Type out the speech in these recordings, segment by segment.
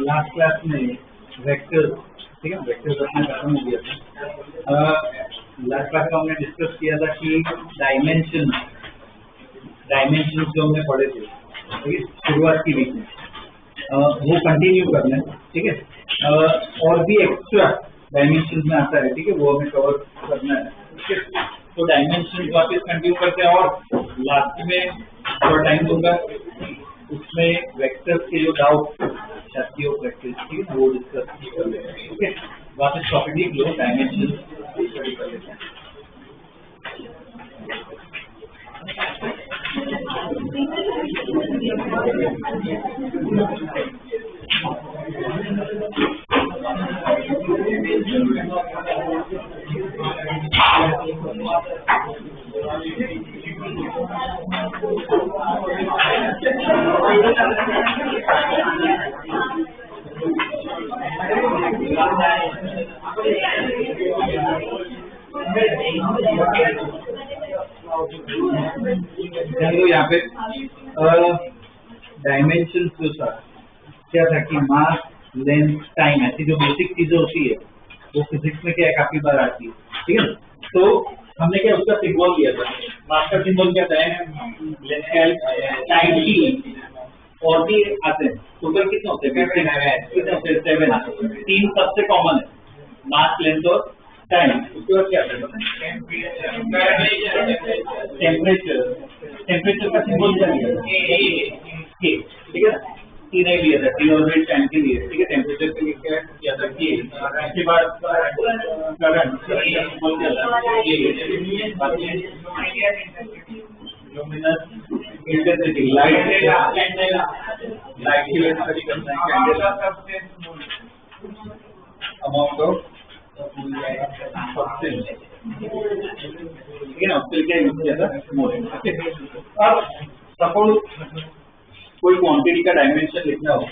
Last class में vector, ठीक है, वेक्टर रखना खत्म हो गया था। लास्ट क्लास में हमने डिस्कस किया था कि डायमेंशन जो हमने पढ़े थे, ठीक है, शुरुआत की वीक में वो कंटिन्यू करना है, ठीक है। और भी एक्स्ट्रा डायमेंशन में आता है, ठीक है, वो हमें कवर करना है, ठीक है। तो डायमेंशन वापस कंटिन्यू करते हैं और लास्ट में थोड़ा टाइम दूंगा, उसमें वेक्टर्स के जो डाउट शास्त्रीय वेक्टर्स की वो डिस्कस कर लेते हैं, ठीक है। वापस टॉपिक लिख लो, डायमेंशन स्टडी कर लेते हैं। यहाँ पे डायमेंशन जो था क्या था कि मास लेंथ टाइम ऐसी जो बेसिक चीजें होती है वो फिजिक्स में क्या है काफी बार आती है, ठीक है। तो हमने क्या उसका सिंबल लिया था, मास का सिंबल क्या था, टाइम की, और भी आते हैं टोटल कितने होते हैं, कितने होते हैं, 7। 3 सबसे कॉमन है, मास लेंथ और टाइम। उसके बाद क्या आता है, टेम्परेचर। टेम्परेचर का सिंबल क्या लिया, ठीक है, टी नहीं लिया था, टी और टाइम के लिए, ठीक है। टेम्परेचर के लिए क्या किया था, के। इसके बाद करंट सिंबल क्या था, लुमिनस इंटेंसिटी, लाइट की स्टडी करना है, अमाउंट ऑफ सब्सटेंस, ठीक है ना, उसके लिए यूज किया था मोल। अब सपोज कोई क्वांटिटी का डायमेंशन लिखना हो,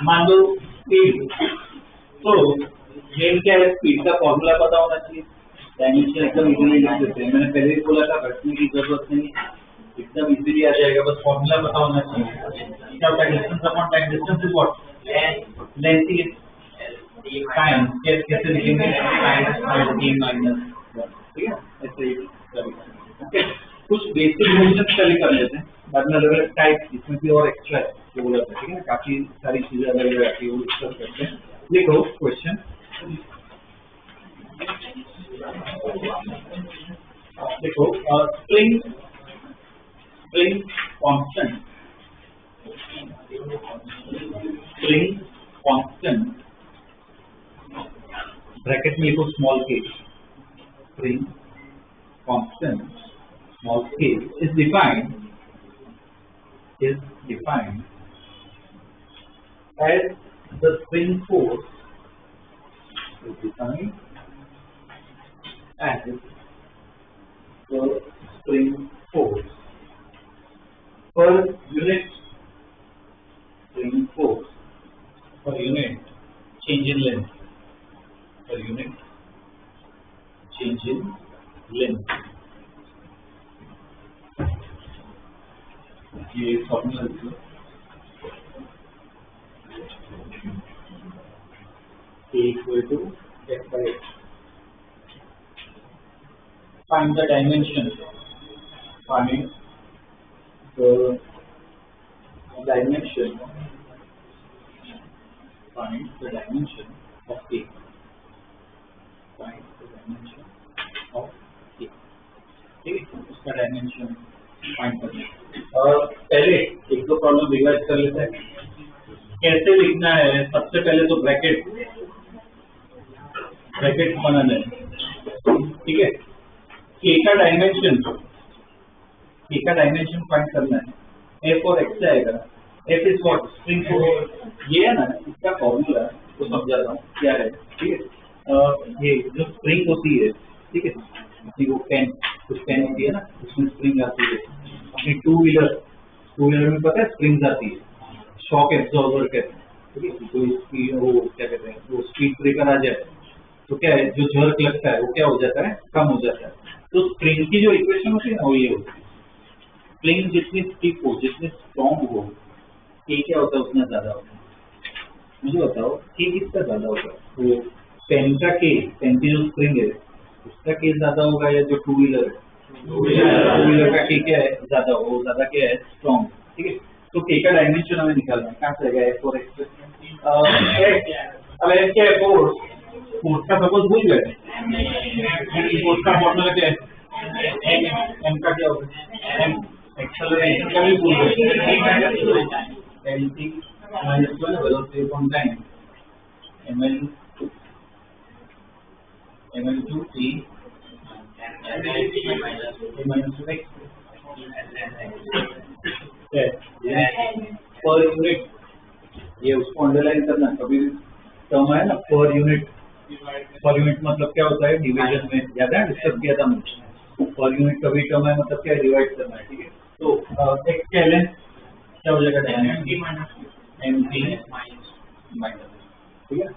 मान लो स्पीड, तो मेन क्या है, स्पीड का फॉर्मूला पता होना चाहिए, डायमेंशन एकदम इजीली लिख देते हैं, मैंने पहले ही बोला था घटने की जरूरत नहीं, एकदम इजीली आ जाएगा, बस फॉर्मूला पता होना चाहिए। क्या होता है, distance upon time, distance is what, length is time, कैसे लिखेंगे, माइनस, ठीक है, ऐसे ही ओके। कुछ बेसिक क्वेश्चन पहले कर लेते हैं, बाद में अलग अलग टाइप, इसमें भी और एक्स्ट्रा है जो बोला था, ठीक है ना, काफी सारी चीजें अलग अलग आती है, वो डिस्कस करते हैं। लिखो क्वेश्चन, देखो spring constant, spring constant bracket में लिखो स्मॉल के, spring constant small k is defined as the spring force is defined as the spring force per unit spring force per unit change in length, per unit change in length, ये formula लिखो, equal to f by h. Find the dimension. Find the dimension. Find the dimension of k. Find the dimension of k. ठीक है, उसका dimension find करना है। पहले एक दो प्रॉब्लम रिवाइज कर लेते हैं, कैसे लिखना है। सबसे पहले तो ब्रैकेट बनाना है, ठीक है। के का डायमेंशन फाइंड करना है, एफ और एक्स से आएगा। F is what, spring force, ये है ना, इसका फॉर्मूला तो समझा रहा हूँ क्या है, ठीक है। ये जो स्प्रिंग होती है, ठीक है, वो पेन, कुछ पेन होती है ना, उसमें स्प्रिंग आती है। अपनी टू व्हीलर में पता है स्प्रिंग्स आती है, शॉक एब्जॉर्बर कहते हैं, ठीक है। तो इसकी वो क्या कहते हैं, वो स्पीड ब्रेकर आ जाए तो क्या है, जो झर्क लगता है वो क्या हो जाता है, कम हो जाता है। तो स्प्रिंग की जो इक्वेशन होती है ना, वो ये होती है, स्प्रिंग जितनी स्टिफ हो, जितनी स्ट्रॉन्ग हो, के क्या होता है उतना ज्यादा होता है। मुझे बताओ के किसका ज्यादा होगा, वो पेन का के, पेन की जो स्प्रिंग है उसका के ज्यादा होगा, या जो टू व्हीलर है टू व्हीलर का के क्या है ज्यादा, वो ज्यादा क्या है, स्ट्रॉन्ग, ठीक है। तो के का डायमेंशन हमें निकालना है, कहाँ से आएगा, एफ और एक्स। अब एफ क्या है, फोर्स का सपोज भूल गए, फोर्स का फॉर्मूला क्या है, एम का क्या होगा, एम एक्सेलरेशन का भी भूल गए, L T minus velocity upon time, M L two T minus X पर यूनिट, ये उसको अंडरलाइन करना। कभी टर्म है ना पर यूनिट मतलब क्या होता है, डिवीजन में ज्यादा डिस्कस किया था मैंने। पर यूनिट कभी टर्म है मतलब क्या, डिवाइड करना है, ठीक है। तो एक्स क्या लें, क्या हो जाएगा, एम टी माइनस, ठीक है।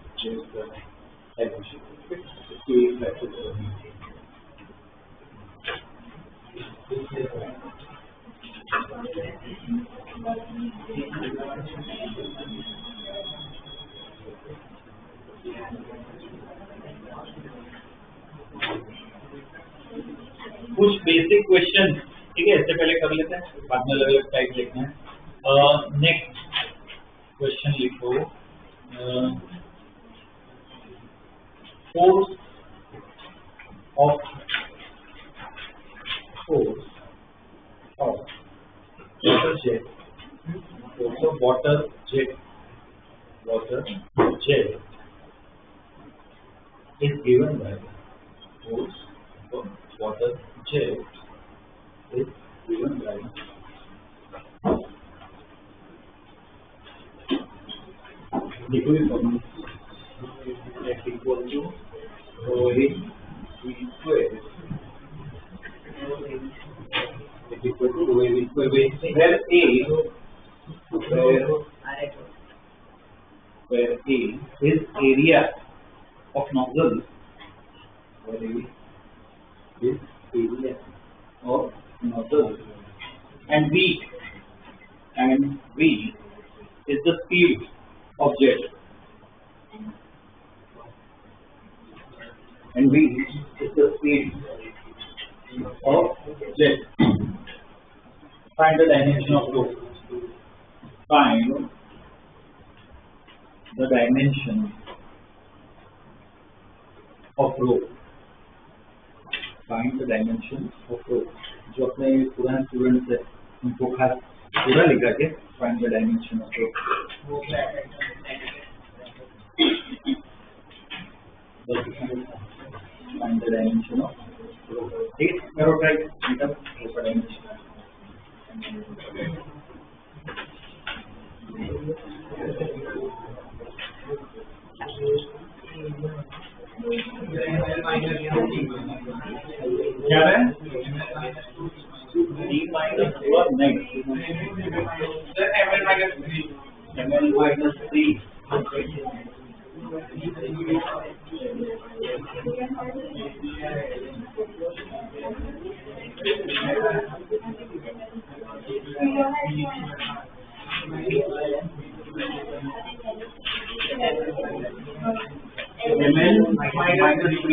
कुछ बेसिक क्वेश्चन, ठीक है, इससे पहले कर लेते हैं, बाद में अलग अलग टाइप लिखना है। नेक्स्ट क्वेश्चन लिखो, force of water jet, force of water jet is given by force of water jet is given by liquid formula F equal to rho A V square equal to rho A V square, where A is area of nozzle, where A is area of nozzle, and V is the speed of jet, and V is the speed of jet. Find the dimension of flow. Find the dimension of flow. Find the dimension of flow. जो अपने पुराने students है उनको खास पूरा लिखा के find the dimension of flow. Find the dimension of flow. ठीक है, करो ट्राई, निकाल flow का dimension. क्या है? D minus or next? ml minus 3. ml minus 3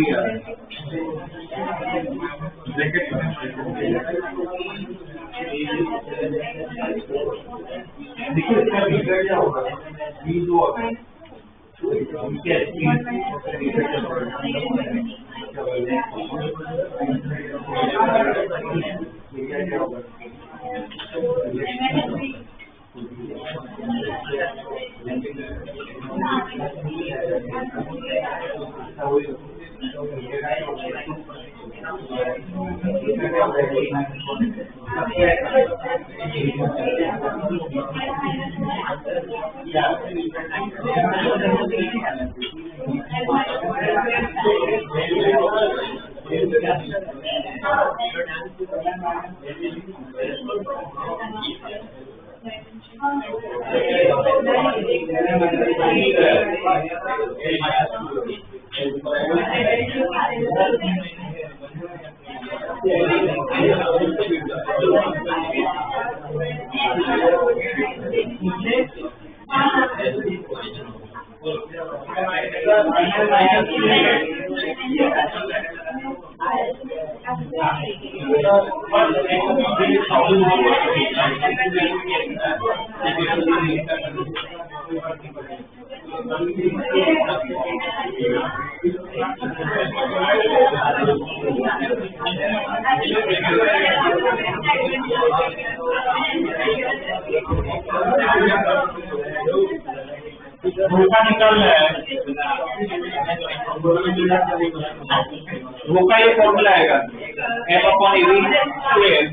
bracket देखो इसका मीटर क्या होगा, V जो होगा क्या निकालना है, वो का ये फॉर्मूला आएगा F upon AV स्क्वायर,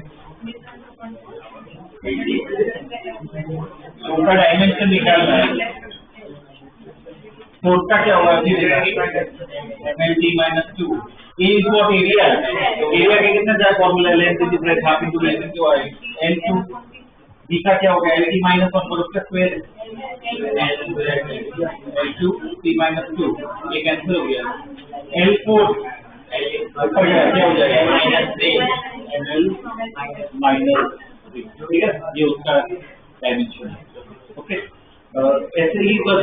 उसका डायमेंशन निकालना है। फोर्स का क्या होगा, mlt minus 2 A is what area, area के कितना जाए formula, length is breadth half into length into I, L2 B का क्या होगा, LT minus 1 पर उसका स्क्वायर, L2 T minus 2 ये कैंसिल हो गया, L4 क्या हो जाएगा ml minus 3, ठीक है, ये उसका डायमेंशन है। ओके, ऐसे ही बस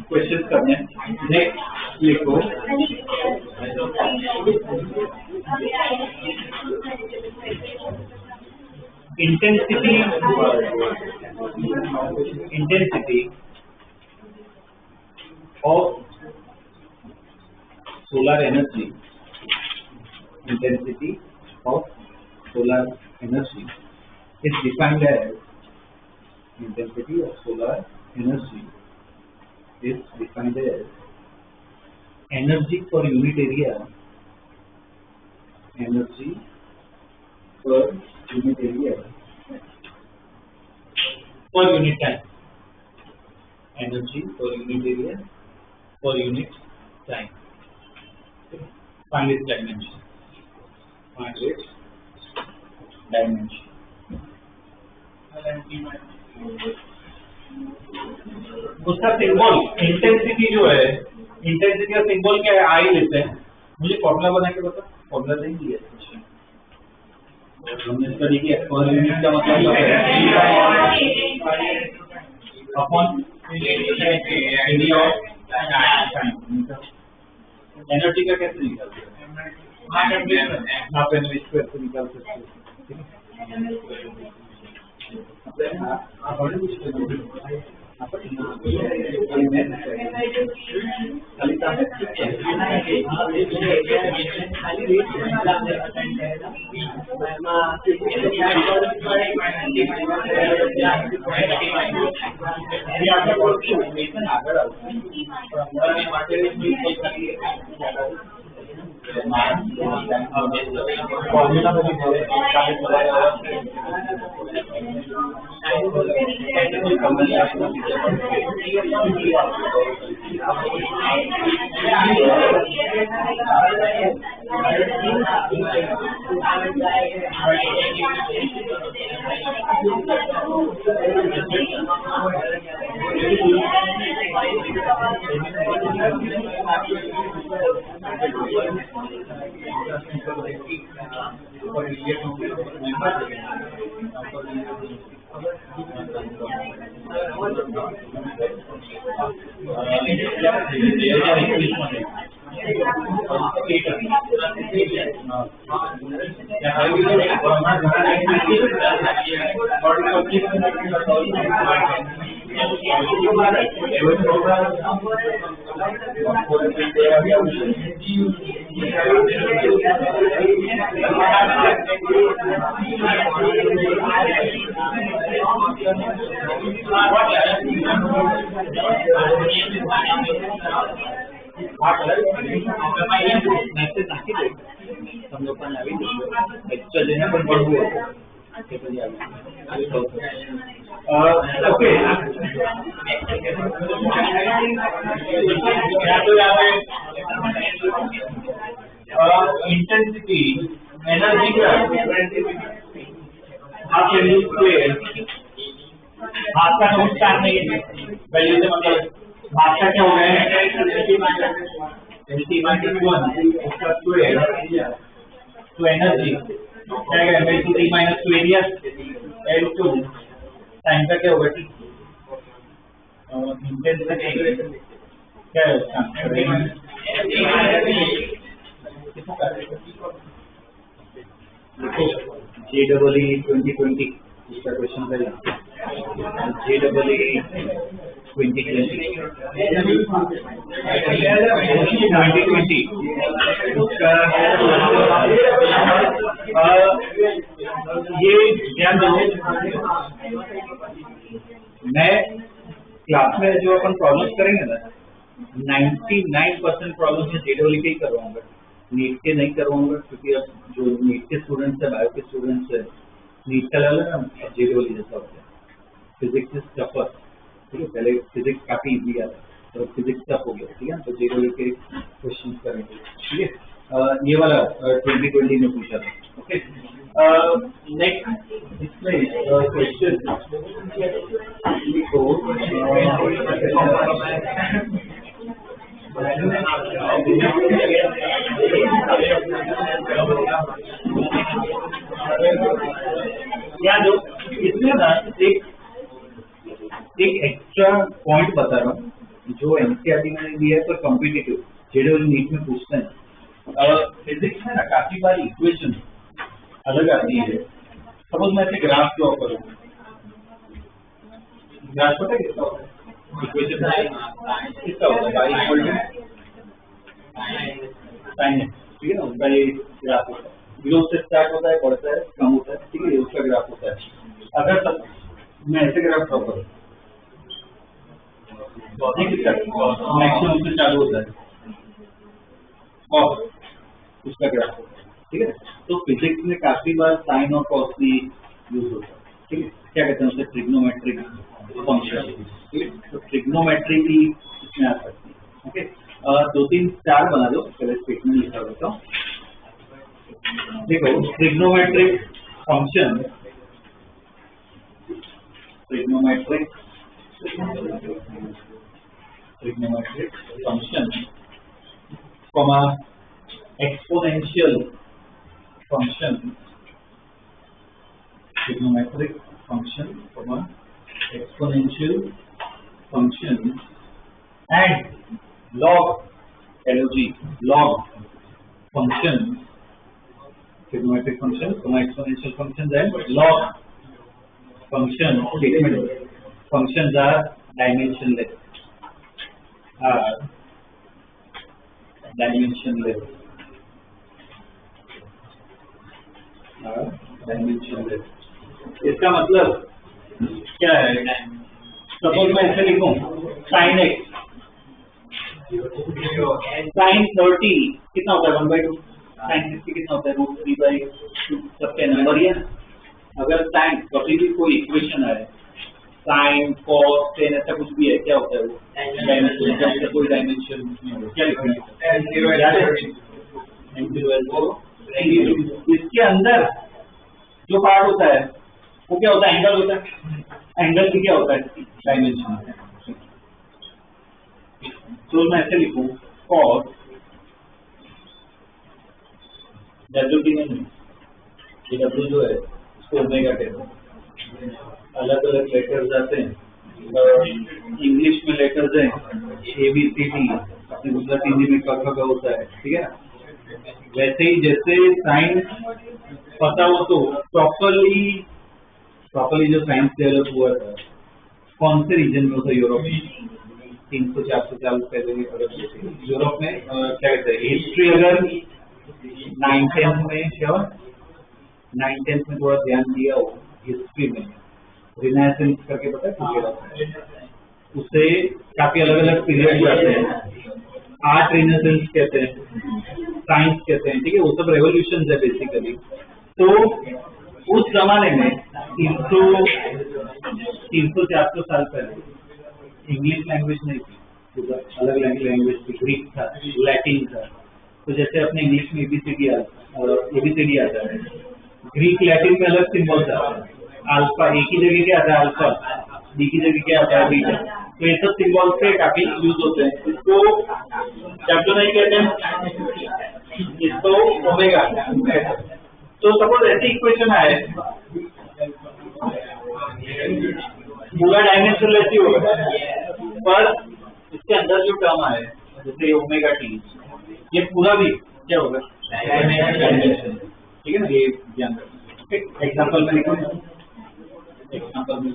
क्वेश्चन करने। नेक्स्ट लिखो intensity of solar energy, intensity of solar energy is defined as intensity of solar energy is defined as energy per unit area, energy per unit area per unit time, energy per unit area per unit time. Find its dimension. Find its dimension. उसका symbol intensity जो है, intensity का symbol क्या है? आई लेते हैं। मुझे formula बना के बता। फॉर्मूला नहीं दिया हमने स्टडी किया। पर यूनिट का मतलब upon area of time. Energy का कैसे निकालते हैं? हाफ एन वी स्क्वायर से निकाल सकते हैं। हम लोग एक्स्ट्रा देना पण पडू ओके इंटेंसिटी एनर्जी का हाफ वैल्यू स्क्वायर हाफ का नोट चार नहीं है वैल्यू से मतलब हाफ का क्या हो गया है उसका स्क्वायर तो एनर्जी क्या है energy 3 minus 2 area L two time का क्या होगा ठीक इंटेंसिटी क्या है उसका JEE 2020 इसका क्वेश्चन है JEE 2020 उसका ये ध्यान दो मैं क्लास में जो अपन प्रॉब्लम्स करेंगे ना 99% प्रॉब्लम्स में JEE के ही करवाऊंगा नीट के नहीं करवाऊंगा क्योंकि अब जो नीट के स्टूडेंट्स है बायो के स्टूडेंट्स है नीट का लेवल ना JEE जैसा होता है फिजिक्स इज टफर ठीक है पहले फिजिक्स काफी इजी आता है तो फिजिक्स टफ हो गया ठीक है तो JEE के क्वेश्चन करेंगे ठीक है ये वाला 2020 में पूछा था ओके नेक्स्ट इसमें क्वेश्चन याद हो इसमें ना एक एक्स्ट्रा पॉइंट बता रहा हूँ जो एनसीईआरटी में दिया है पर कॉम्पिटिटिव JEE नीट में पूछते हैं फिजिक्स में ना काफी बार इक्वेशन अलग आती है सपोज मैं ऐसे ग्राफ ड्रॉ करूँ, ग्राफ पता है किसका होता है? इक्वेशन किसका होता है? y equal to sine X, ठीक है ना, उसका ये ग्राफ होता है। जीरो से स्टार्ट होता है, बढ़ता है, कम होता है, ठीक है, ये उसका ग्राफ होता है। अगर सब मैं ऐसे ग्राफ ड्रॉ करूँ, मैक्सिमम से चालू होता है और उसका ग्राफ होता है, ठीक है। तो फिजिक्स में काफी बार साइन और कॉस भी यूज होता है, ठीक है। क्या कहते हैं उसे? ट्रिग्नोमेट्रिक फंक्शन, ठीक है। तो ट्रिग्नोमेट्री भी इसमें आ सकती है, ओके। दो तीन चार बना दो, पहले स्टेटमेंट लिखा देता हूँ। देखो, trigonometric function, trigonometric function, comma exponential function, trigonometric function, comma exponential function and log log function, trigonometric function, exponential functions and log function statement. Functions are dimensionless. Dimensionless. इसका मतलब क्या है? सपोज मैं ऐसे लिखूं, साइन एक्स साइन 30 कितना होता है? 1/2। साइन 60 कितना होता है? √3/2। सबके नंबर ही है। अगर साइन कभी भी कोई इक्वेशन है, साइन कॉस टेन ऐसा कुछ भी है, क्या होता है वो? डायमेंशन, कोई डायमेंशन नहीं होगा। क्या लिखना है? इसके अंदर जो पार्ट होता है वो क्या होता है? एंगल होता है। एंगल भी क्या होता है? डायमेंशन। तो मैं ऐसे लिखूं, cos W नहीं, ये W जो है उसको ओमेगा कहते हैं। अलग अलग लेटर्स आते हैं, इंग्लिश में लेटर्स हैं ABCD, अपने गुजराती हिंदी में क ख ग होता है, ठीक है ना। वैसे ही जैसे साइन पता हो तो प्रॉपरली जो साइंस डेवलप हुआ था, कौन से रीजन में होता है? यूरोप में। 300-400 साल पहले अगर यूरोप में क्या कहते हैं, हिस्ट्री अगर 9th-10th में थोड़ा ध्यान दिया हो हिस्ट्री में, रिनाइसेंस करके पता है, उससे काफी अलग अलग पीरियड आते हैं। आर्ट रिनाइसेंस कहते हैं, साइंस कहते हैं, ठीक है, वो सब रेवोल्यूशन है बेसिकली। तो उस जमाने में 300-400 साल पहले इंग्लिश लैंग्वेज नहीं थी, अलग लैंग्वेज थी, ग्रीक था, लैटिन था। तो जैसे अपने इंग्लिश में एबीसीडी आता है, ग्रीक लैटिन में अलग सिंबल था। अल्फा एक ही जगह क्या आता है? अल्फा। बी की जगह क्या आता है? बीटा। तो ये सब सिंबल से काफी यूज होते हैं। इसको डब्ल्यू नहीं कहते हैं, इसको ओमेगा। तो सपोज ऐसी इक्वेशन है, पूरा डायमेंशन ऐसी होगा, पर इसके अंदर जो टर्म है जैसे ओमेगा टी, ये पूरा भी क्या होगा? डायमेंशन, ठीक है ना। ये ध्यान रखना। एग्जाम्पल में लिखो, एग्जाम्पल में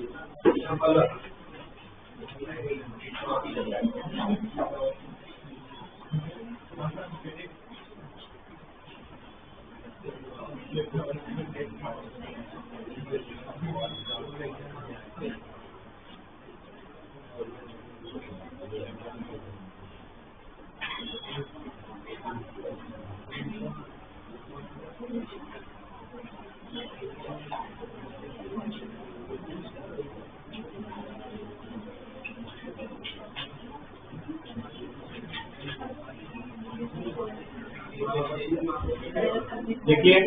देखिए,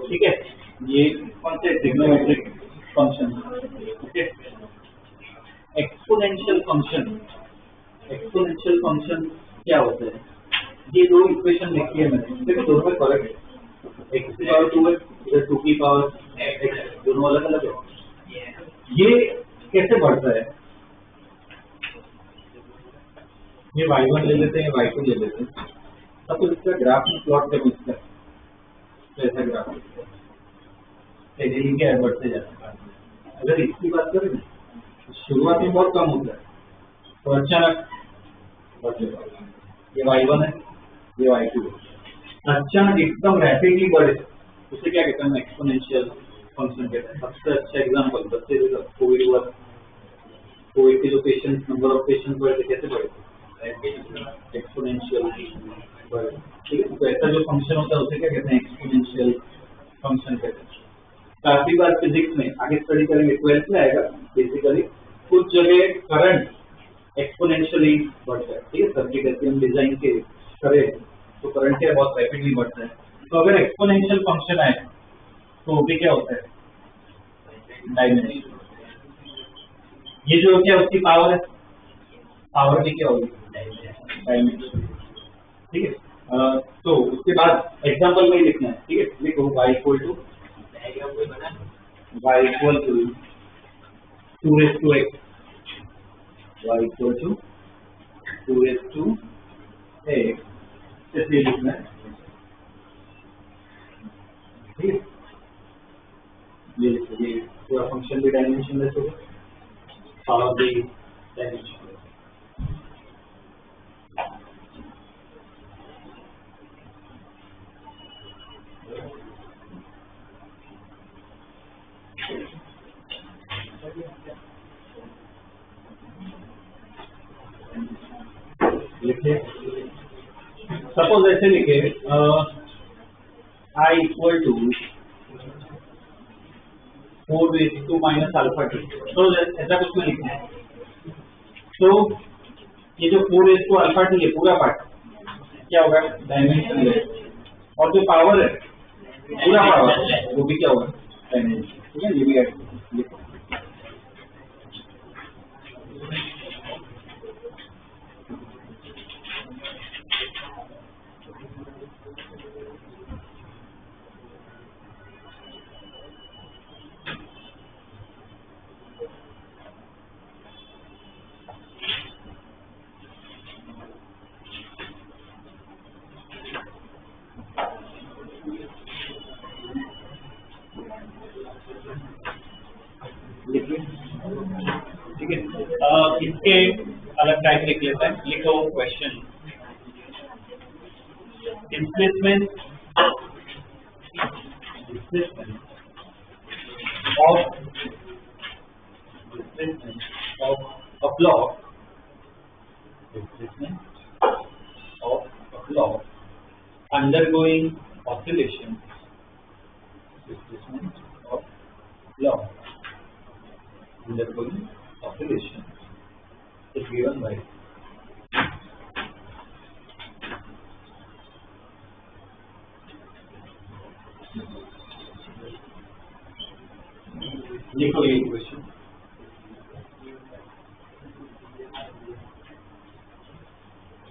ठीक है, ये कौन से trigonometric function, okay. Exponential function, exponential function क्या होता है? ये दो इक्वेशन लिखी है मैंने, देखो दोनों में फर्क है। x की पावर 2 है, इधर 2 की पावर x, दोनों अलग अलग है। ये कैसे बढ़ता है? ये y1 ले लेते हैं, y2 ले लेते हैं। अब तो इसका ग्राफ में प्लॉट करना इसका, तो ऐसा ग्राफ स्टेडीली क्या बढ़ते जाता है। अगर इसकी बात करें ना तो शुरुआत में बहुत कम होता है, तो अचानक ये y1 है, ये y2 है, अचानक एकदम रैपिडली बढ़े उसे क्या कहते हैं, एक्सपोनेंशियल फंक्शन कहते हैं। सबसे अच्छा एग्जांपल बच्चे कोविड हुआ, कोविड के जो पेशेंट नंबर ऑफ पेशेंट बढ़े थे कैसे बढ़े, एक्सपोनेंशियल बढ़े, ठीक है। तो ऐसा जो फंक्शन होता है उसे क्या कहते हैं, एक्सपोनेंशियल फंक्शन कहते हैं। काफी बार फिजिक्स में आगे स्टडी करेंगे, 12th में आएगा बेसिकली, कुछ जगह करंट एक्सपोनेंशियली बढ़ता है, ठीक है। सर्किट ऐसे हम डिजाइन के करें तो करंट क्या बहुत रैपिडली बढ़ता है। तो अगर एक्सपोनेंशियल फंक्शन आए तो भी क्या होता है, डायमेंशन। ये जो क्या उसकी पावर है, पावर भी क्या होगी, डायमेंशन, ठीक है। तो उसके बाद एग्जांपल में ही लिखना है, ठीक है। लिखो y equal to 2x, y equal to 2x, ऐसे लिखना है, ठीक है। ये पूरा फंक्शन भी डायमेंशन लेस होगा, पावर भी डायमेंशन। लिखे सपोज ऐसे लिखे I equal to 4 minus alpha T, तो ऐसा कुछ में लिखना है। तो ये जो 4 अल्फा टी है पूरा पार्ट क्या होगा, डायमेंशन लेस, और जो पावर है पूरा पावर वो भी क्या होगा, डायमेंशन, ठीक है। ये भी ऐड लिखो। ठीक है, इसके अलग टाइप लिख लेते हैं। लिखो question, displacement of a block, undergoing oscillation, displacement of block undergoing oscillation is given by लिखो ये equation,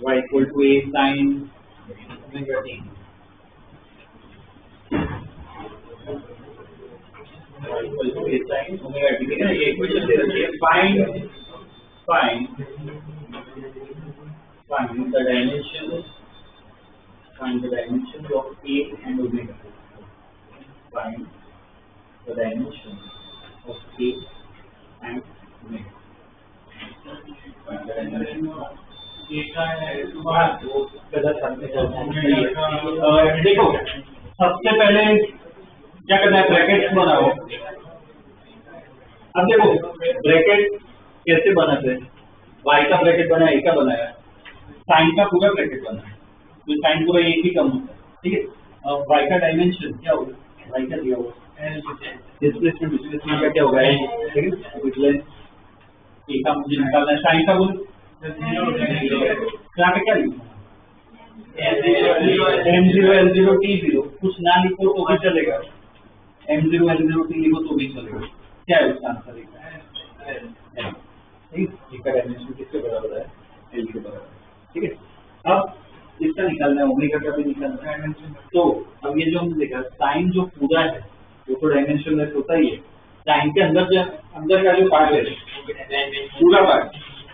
y equal to a sin omega t, y equal to a sin omega t, ठीक है। ये equation दे रखी है, find the dimensions of a and omega, find the dimensions of a and omega, find the dimension of देखो सबसे पहले क्या करना है, ब्रैकेट्स बनाओ। अब देखो ब्रैकेट कैसे बनाते हैं, y का ब्रैकेट बनाया, a का बनाया, साइन का पूरा ब्रैकेट बनाया, तो साइन पूरा एक ही कम होता है, ठीक है। y का डायमेंशन क्या होगा, y का दिया होगा, डिस्प्लेसमेंट का क्या होगा, ठीक है। a का मुझे निकालना है, साइन का बोलो यहाँ पे क्या लिखो, m0 l0 t0, कुछ ना लिखो तो भी चलेगा, m0 l0 t लिखो तो भी चलेगा। क्या है उसका आंसर, ठीक है। डायमेंशन किसके बराबर है, l के बराबर, ठीक है। अब इसका निकालना है, ओमेगा का भी निकालना है। तो अब ये जो हमने देखा साइन जो पूरा है वो तो डायमेंशन लेस होता ही है, साइन के अंदर का जो पार्ट है पूरा पार्ट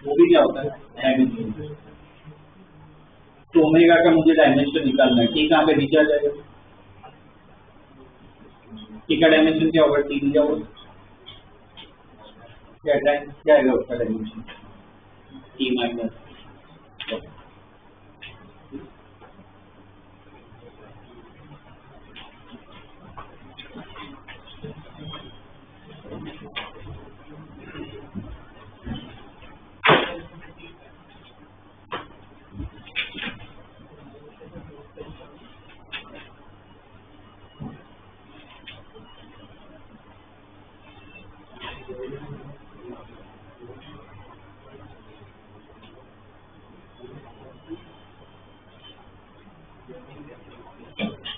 वो भी क्या होता है, डायमेंशन। तो ओमेगा का मुझे डायमेंशन निकालना है, ठीक, यहाँ पे नीचे आ जाएगा, टी का डायमेंशन क्या होगा? टी लिया होगा क्या आएगा उसका डायमेंशन? टी माइनस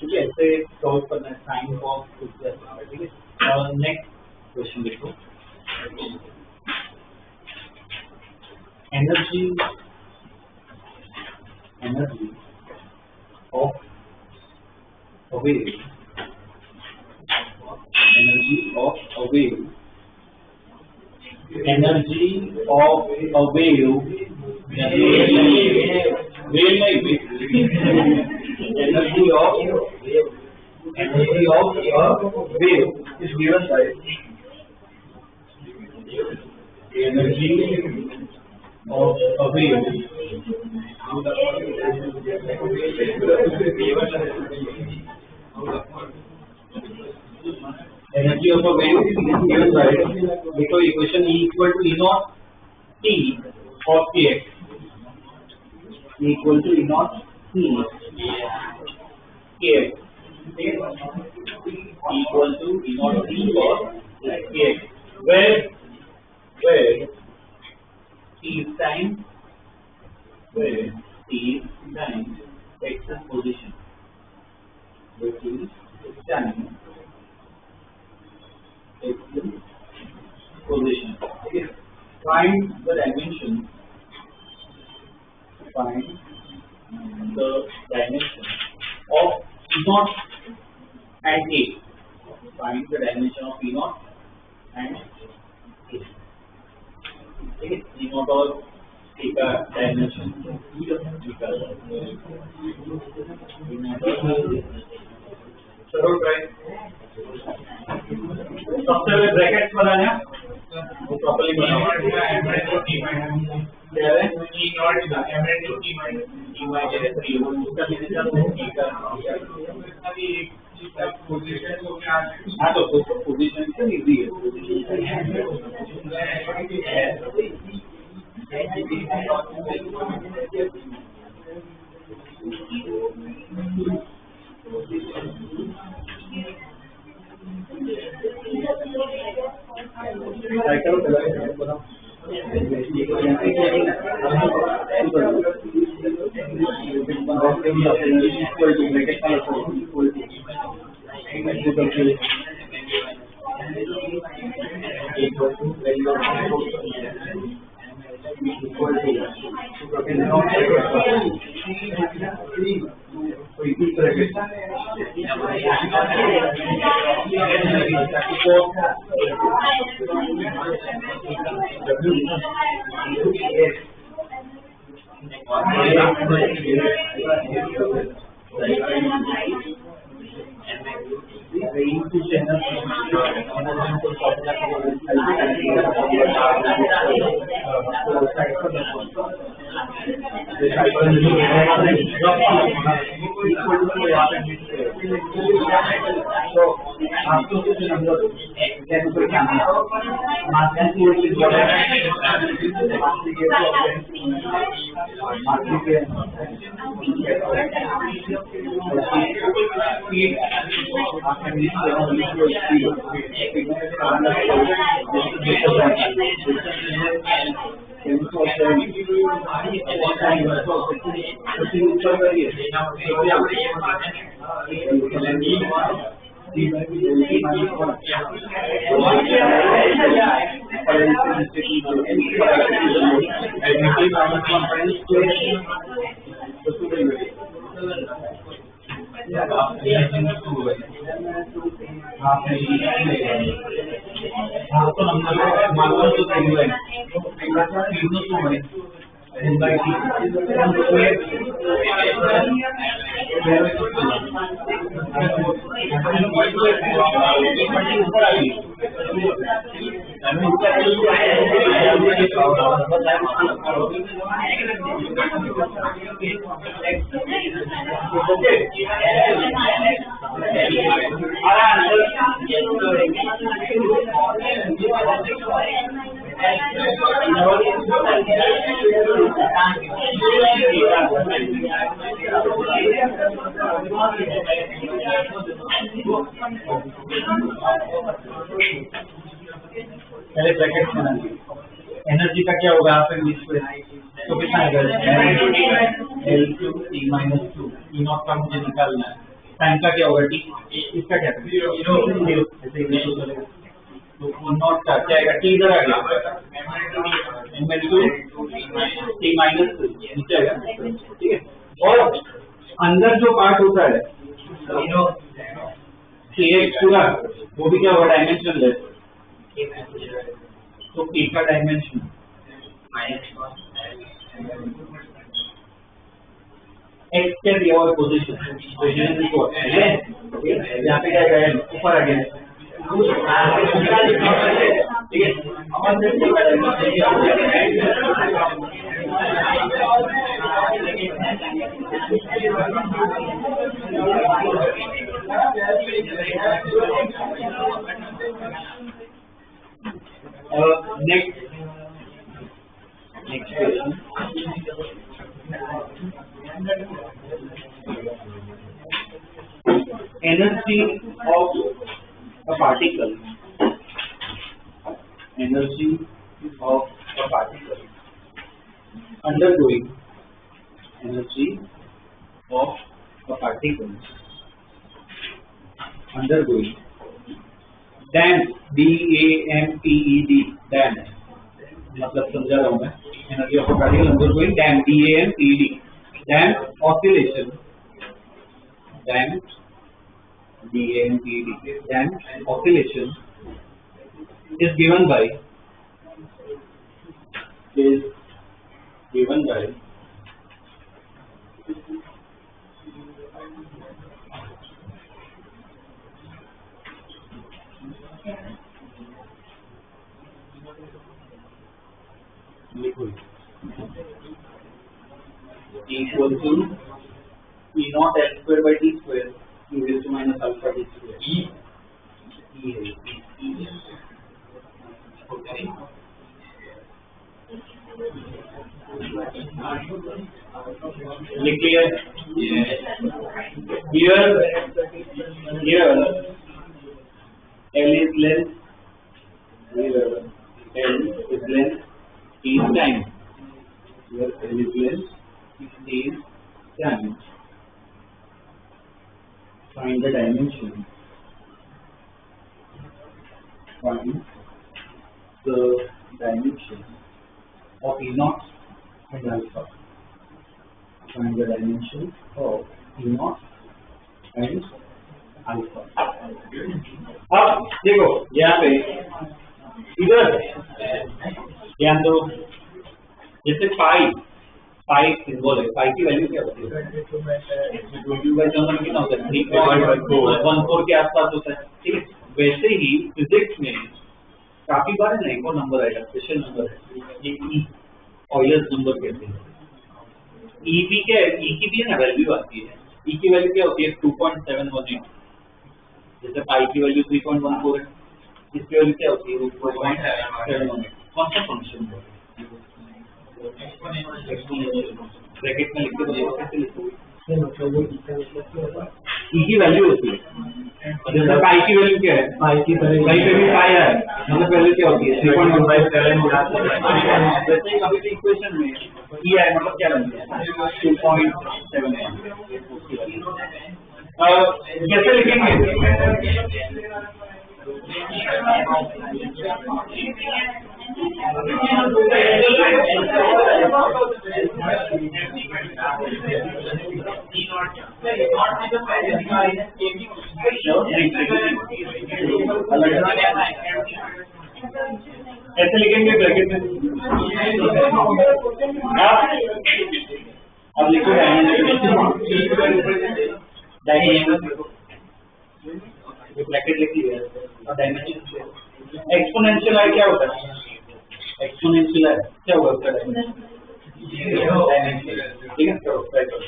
ठीक है, ऐसे सॉल्व करना है साइन कॉस ठीक है। और नेक्स्ट क्वेश्चन देखो, energy of a wave, energy of a wave, energy of a wave, energy of a wave is given by energy of a wave energy of a wave is given by, देखो equation E equal to E naught T of kx equal to E naught T kx equal to E naught T for kx, where T is time, where T is time, x is position, where T is time, x is position. Okay. Find the dimension. Find the dimension of E naught and A. Find the dimension of E naught and A. Okay. E naught और A का dimension. चलो try. सबसे पहले brackets बनाने हैं, वो properly बनाओ। हाँ तो पोजीशन से इजी ऊपर आ गई पहले ब्रैकेट बना ली। एनर्जी का क्या होगा आप तो कितना आएगा L2 T minus 2 E not का मुझे निकालना है। टाइम का क्या होगा T, इसका क्या जीरो तो नॉट का क्या आएगा T इधर आ गया M2 T minus 2 नीचे आएगा, ठीक है। और अंदर जो पार्ट होता है Kx पूरा वो भी क्या होगा डायमेंशन लेस, तो K का डायमेंशन X के दिया हुआ पोजीशन यहाँ पे क्या है ऊपर आ गया, ठीक है। Next question. Energy of a particle. Energy of a particle undergoing. Energy of a particle undergoing. Damped. D-A-M-P-E-D. Damped. मतलब समझा रहा हूँ मैं। Energy of particle undergoing damp DAMPED damp oscillation damp oscillation is given by liquid equal to E naught L square by T square e raised to minus alpha T square okay. Clear? Here L is length, here L is length, T is time. Here L is length, T is time. Find the dimension. Find the dimension of E naught and alpha. Find the dimension of E naught and alpha. अब देखो यहाँ पे इधर ध्यान दो, जैसे पाई symbol है, पाई की वैल्यू क्या होती है 20/1 कितना होता है 3/4 के आसपास होता है, ठीक है। वैसे ही फिजिक्स में काफी बार है ना एक और नंबर आएगा, स्पेशल नंबर है, ये ई ऑयलर्स नंबर कहते हैं। ई भी क्या है, ई की भी है ना वैल्यू आती है, ई की वैल्यू क्या होती है 2.718, जैसे पाई की वैल्यू 3.14 है, इसकी वैल्यू क्या होती है 2.718। कौन सा फंक्शन है ब्रैकेट में लिखते तो कैसे लिखोगे, ई की वैल्यू होती है, जैसे पाई की वैल्यू क्या है, पाई की वैल्यू पाई पे भी पाई है, मतलब वैल्यू क्या होती है 3.157। वैसे ही कभी इक्वेशन में ई है मतलब क्या बनता है 2.7। कैसे लिखेंगे ऐसे लिखेंगे ब्रैकेट में, अब लिखो ब्रैकेट लिखी है और डायमेंशन एक्सपोनेंशियल है क्या होता है? एक्सपोनेंशियल है क्या होगा उसका डायमेंशन? ठीक है करो ट्राई करो।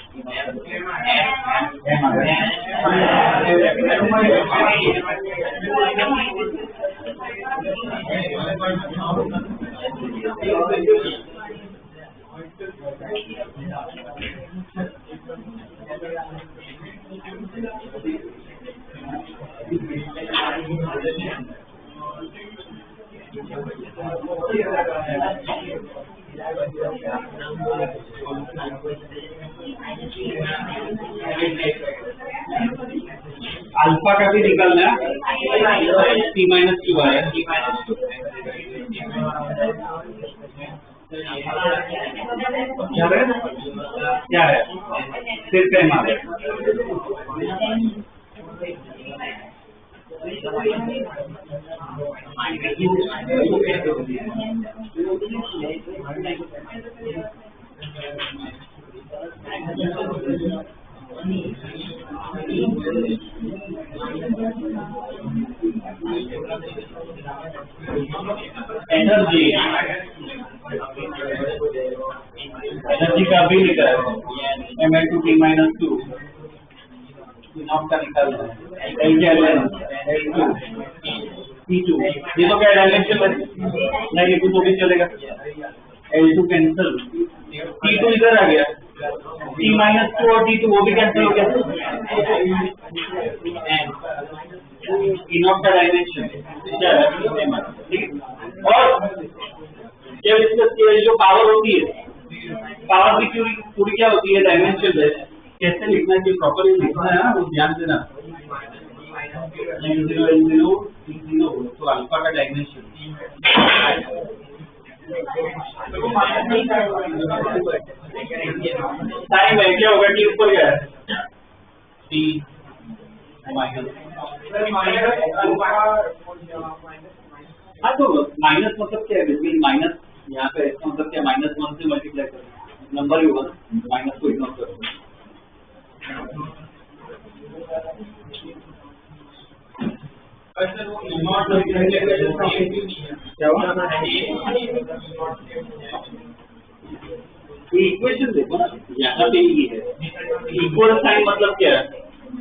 अल्फा का भी निकलना है t माइनस क्यू आ रहा है क्या है सिर्फ एम आ रहा एनर्जी का भी लिखा है m/2 t - 2 नॉट का निकालना है L क्या L2 T2 ये तो क्या डायमेंशन है नहीं लिखूं तो भी चलेगा L2 कैंसिल T2 इधर आ गया t - 2 और T2 वो भी कैंसिल हो गया इनॉफ का डायमेंशन क्या है ठीक और जब इसका जो पावर होती है पावर की पूरी क्या होती है डायमेंशन है कैसे लिखना चाहिए प्रॉपरली लिखना है ना वो ध्यान देना N0 तो अल्फा का डायमेंशन टाइम है क्या होगा टी ऊपर गया टी माइनस हाँ तो माइनस मतलब क्या है बिल्कुल माइनस यहाँ पे इसका मतलब क्या -1 से मल्टीप्लाई कर नंबर ही होगा माइनस को इग्नोर करो इक्वेशन देखो ना यहाँ पे ये है इक्वल साइन मतलब क्या है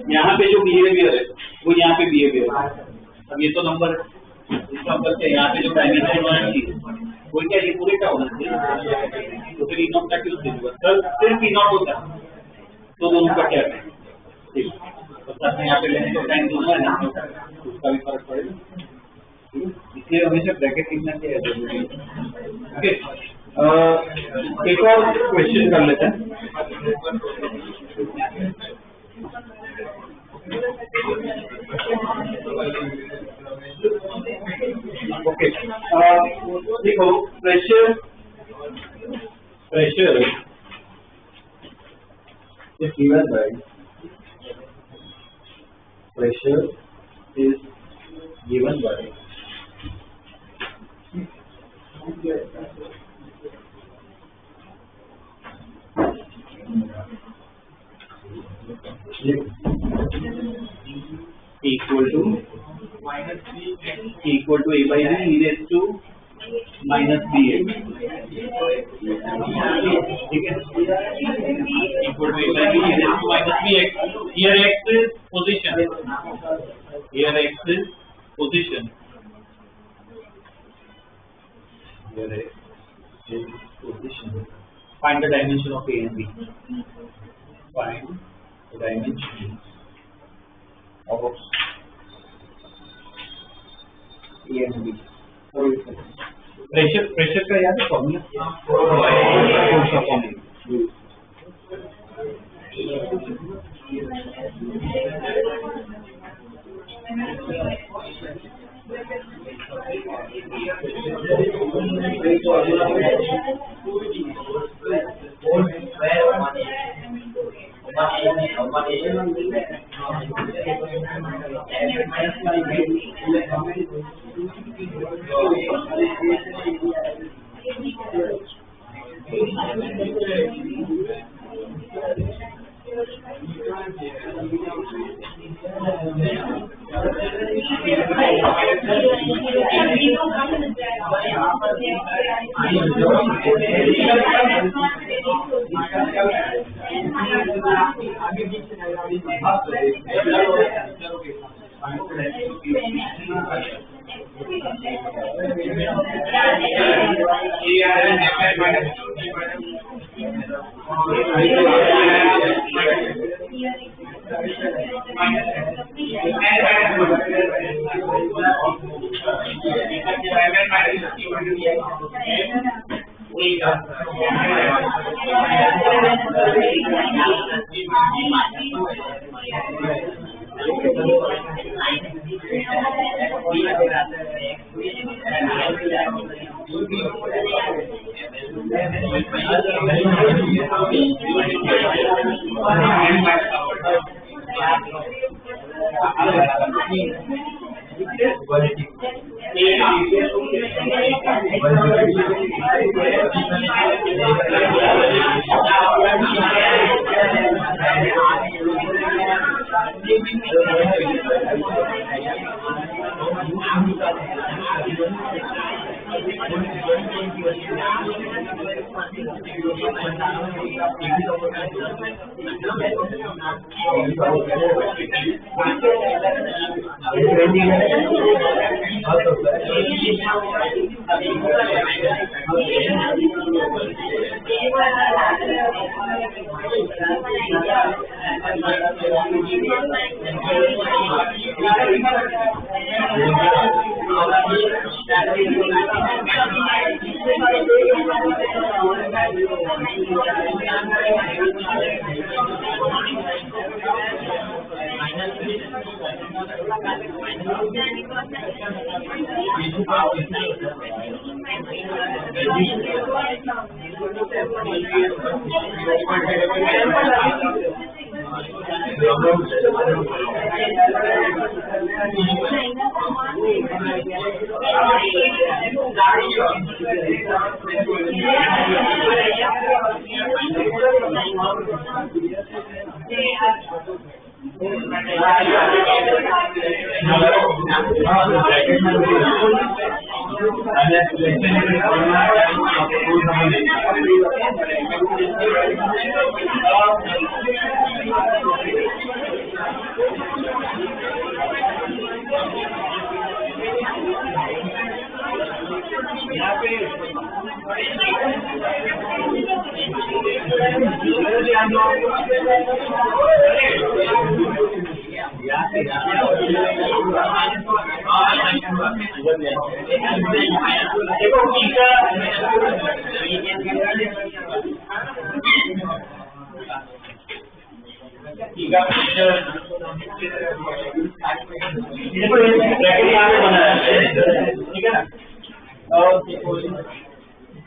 यहाँ पे जो बिहेवियर है वो यहाँ पे बिहेवियर है अब ये तो नंबर इसका मतलब क्या यहाँ पे जो डायमेंशन होना चाहिए वो क्या ये पूरे का होना चाहिए तो फिर इनॉट का क्यों देगा सर सिर्फ इनॉट होता है तो दोनों का क्या है ठीक तो सर यहाँ पे लेने का टाइम दोनों है ना उसका भी फर्क पड़ेगा इसलिए हमेशा ब्रैकेट लिखना चाहिए ओके एक और क्वेश्चन कर लेते हैं ओके देखो pressure is given by pressure is given by equal to a by b e raised to minus bx ठीक है equal to a by b e raised to minus bx here x is position here x is position here x is position find the dimension of a and b find the dimension of a and b pressure का याद है formula कौन सा formula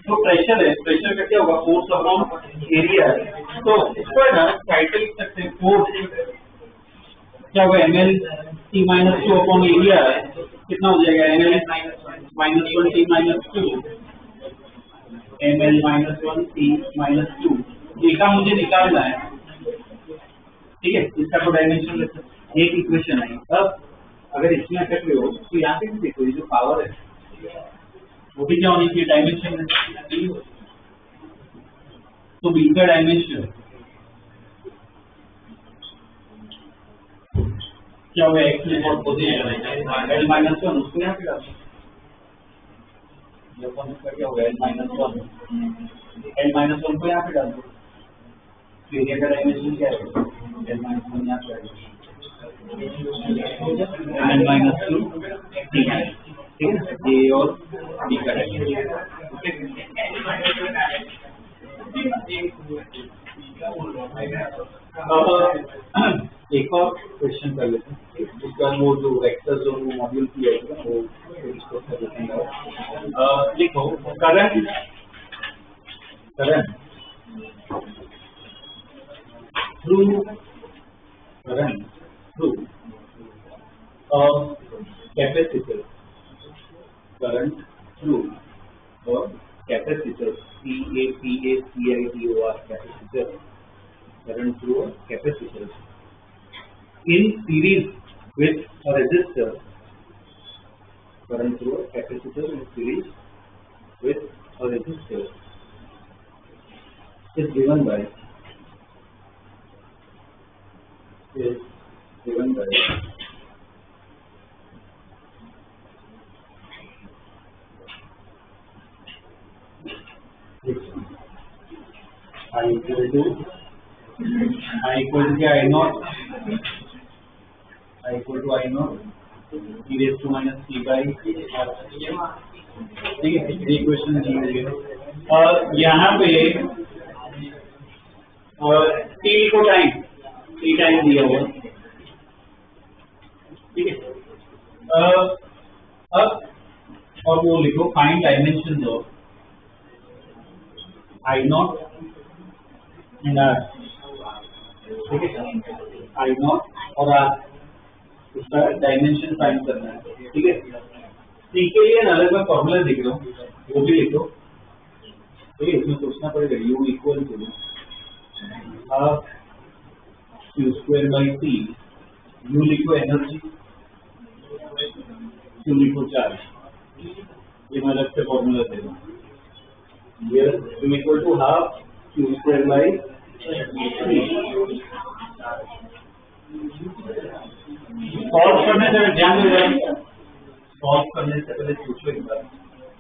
तो pressure है, pressure का क्या होगा, फोर्स अपॉन एरिया है, तो इसको है ना टाइटल लिख सकते हैं, फोर्स क्या होगा ml t minus 2 upon area है, कितना हो जाएगा ml minus 1 t minus 2, ml minus 1 t minus 2, data मुझे निकालना है, ठीक है, इसका तो डायमेंशन एक इक्वेशन है। अब अगर इसमें कर रहे हो तो यहाँ पे भी देखो, ये जो पावर है वो भी क्या होनी चाहिए, डायमेंशन है, तो बी का डायमेंशन क्या होगा, एक्स में बहुत पोजीशन एल माइनस 1, उसको यहाँ पे डालते क्या होगा, एल माइनस 1 को यहाँ पे डाल दो, तो एरिया का डायमेंशन क्या है, एल माइनस 1 यहाँ पे एल माइनस 2 ठीक है, ए और बी का डायमेंशन। एक और क्वेश्चन कर लेते हैं, उसका वो जो वेक्टर जो मॉड्यूल किया है वो इसको कर लेते हैं। लिखो current through capacitor, current through और capacitor, CAPACITOR capacitor, current through a capacitor in series with a resistor, current through a capacitor in series with a resistor is given by I equal to I naught e raised to minus t by ठीक है, equation दी हुई है और यहाँ पे t को time दिया हुआ, ठीक है। अब और वो लिखो find dimension of I naught and R, ठीक है, I naught और R उसका डायमेंशन फाइंड करना है, ठीक है। सी के लिए अलग अलग फॉर्मूला लिख लो, वो भी लिखो, ठीक है। इसमें सोचना पड़ेगा U equal to half Q square by T, U लिखो एनर्जी, Q लिखो चार्ज, ये मैं अलग से फॉर्मूला दे रहा हूँ। U equal to half Q square by solve करने से ध्यान में रखना, सॉल्व करने से पहले सोचो एक बार,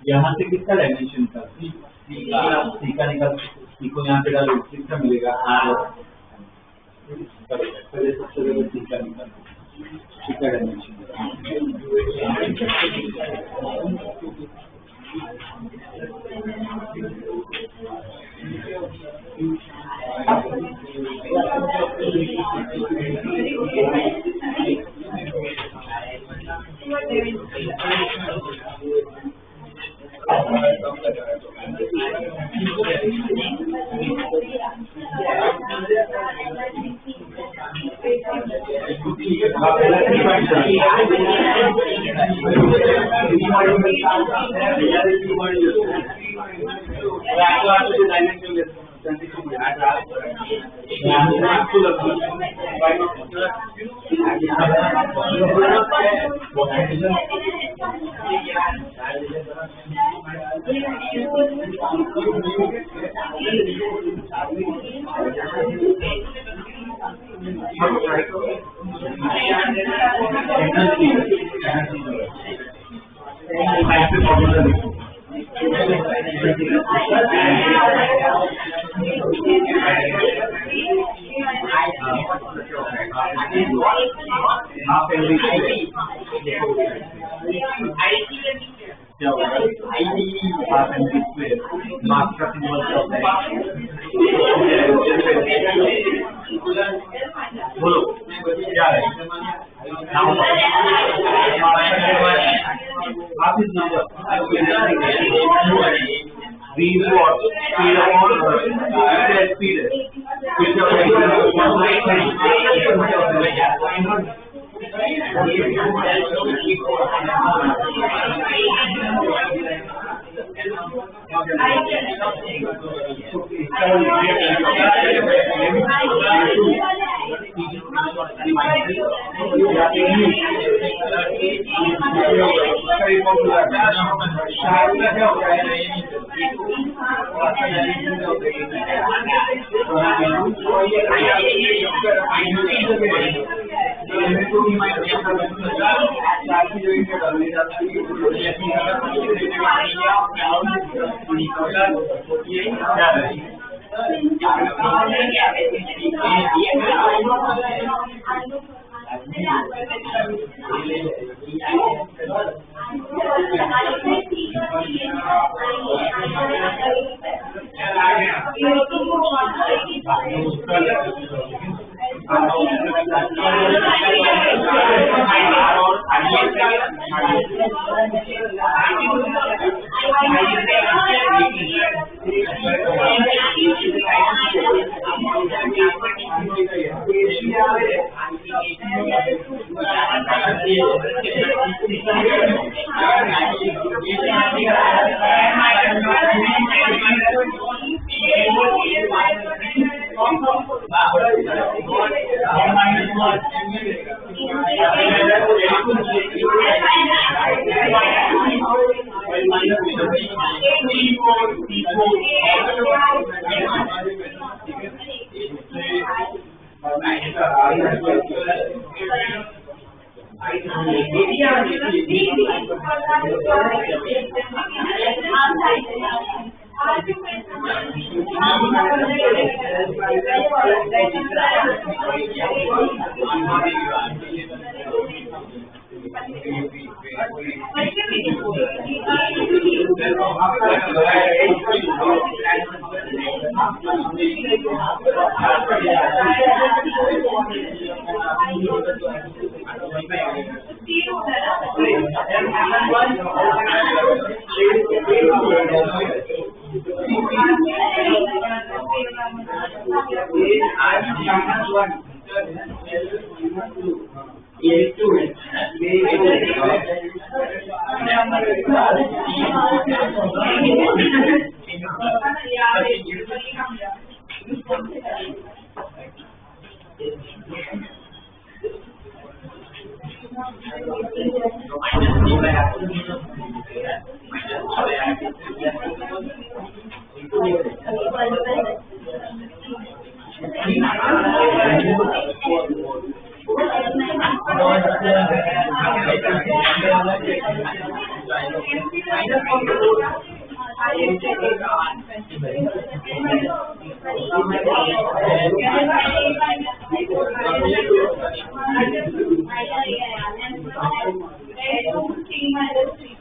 यहाँ से किसका डायमेंशन था, सी का निकाल, सी को यहाँ पे डालो, किसका मिलेगा आर, पहले सबसे पहले सी का निकाल, सी का डायमेंशन बोलो क्या है आप इस number V what speed upon speed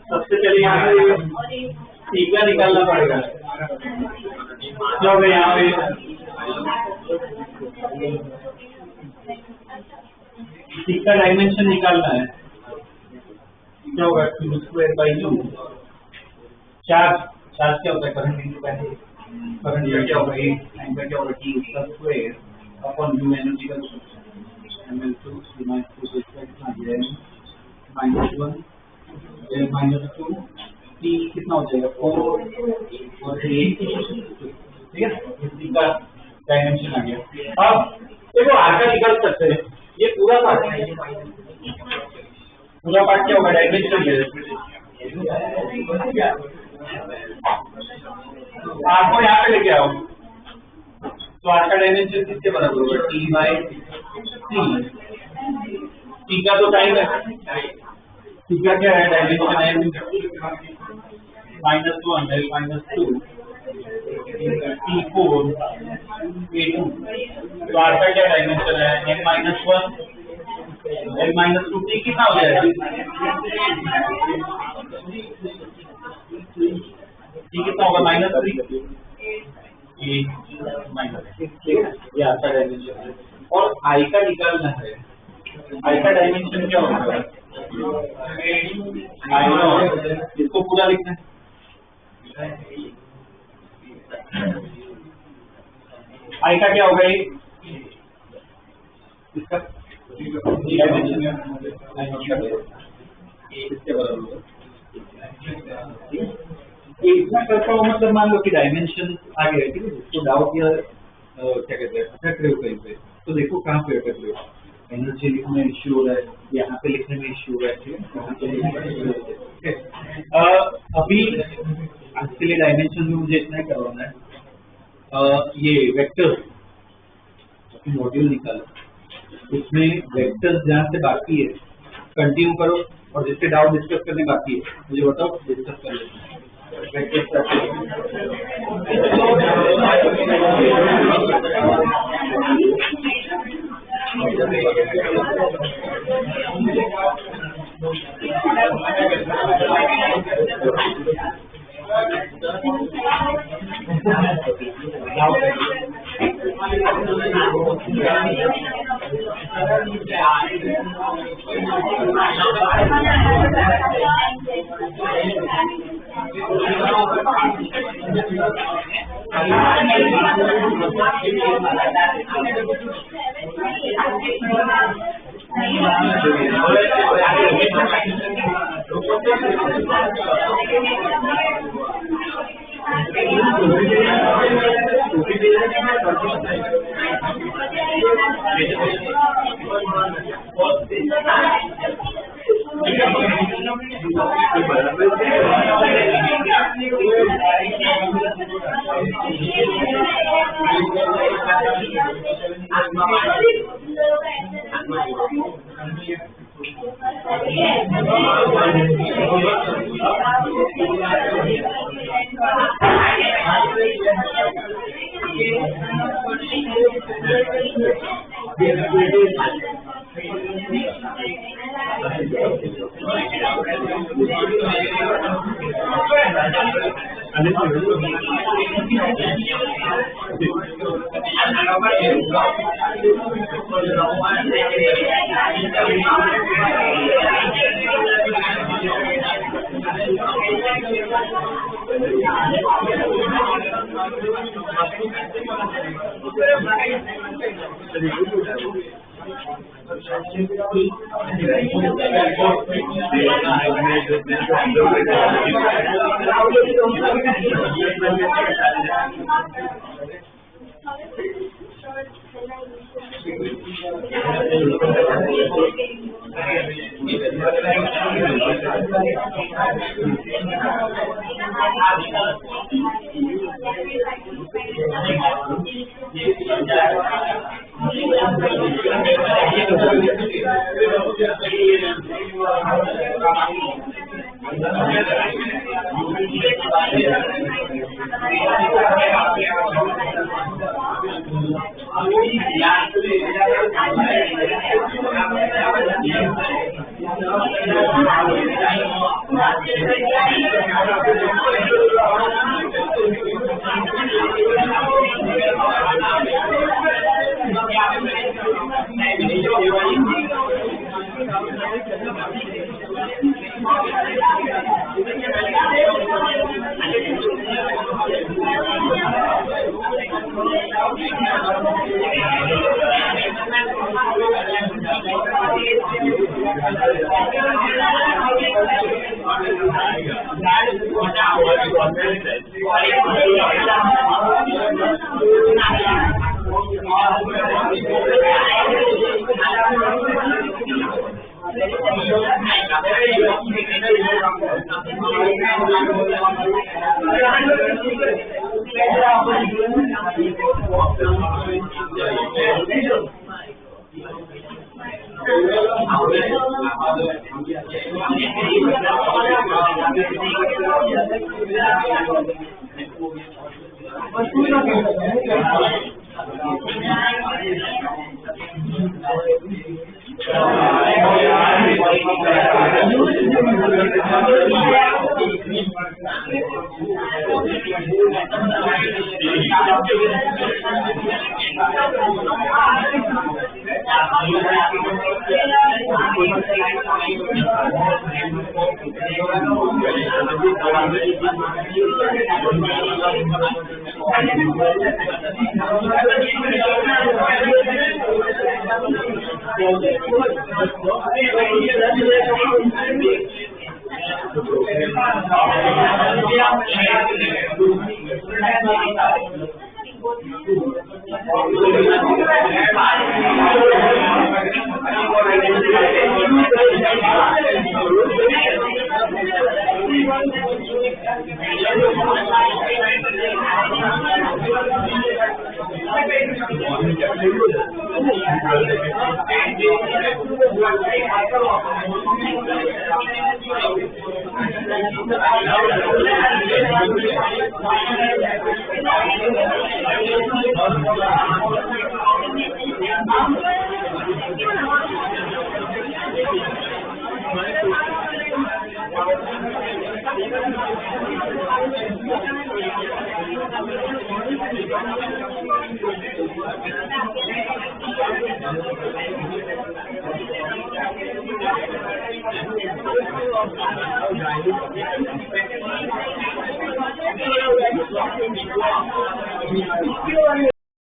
सबसे पहले यहाँ पे थीटा निकालना पड़ेगा। क्या होगा यहाँ पे थीटा डायमेंशन निकालना है। क्या होगा q square by u। Charge क्या होता है? करंट इंटू करंट का क्या होगा? टाइम का क्या होगा? t उसका स्क्वायर अपॉन u एनर्जी का ml2 -1 t कितना हो जाएगा? 4 और 8। ठीक है, इसी का डायमेंशन आ गया। अब देखो आर का निकाल सकते हैं। ये पूरा पार्ट क्या होगा? डायमेंशन है। आर को यहाँ पे लेके आओ तो आर का डायमेंशन किसके बराबर होगा? टी बाई टी का तो टाइम है, टी का क्या है? डायमेंशन है -1 -2 T4 A2। तो आर का क्या डायमेंशन है? n-1 n-2 T कितना हो जाएगा? T कितना होगा? -3 ये आर का डायमेंशन है। और आई का निकालना है। आई का डायमेंशन क्या होगा? इसको पूरा लिखना है। आई का क्या होगा? इसका डायमेंशन इसके बराबर होगा। इतना करता हूँ मतलब मान लो कि डायमेंशन आ गया। ठीक है, तो डाउट या क्या कहते हैं अटक रहे हो कहीं पे, तो देखो कहाँ पे अटक रहे हो। एनर्जी लिखने में इश्यू हो रहा है, यहाँ पे लिखने में इश्यू हो रहा है। ठीक है, यहाँ पे लिखने में इश्यू हो रहा है। अभी इसके लिए डायमेंशन में मुझे इतना ही करवाना है। ये वेक्टर्स मॉड्यूल निकालो, उसमें वेक्टर्स जहाँ से बाकी है कंटिन्यू करो, और जिसके डाउट डिस्कस करने बाकी है मुझे बताओ, डिस्कस कर लेते हैं।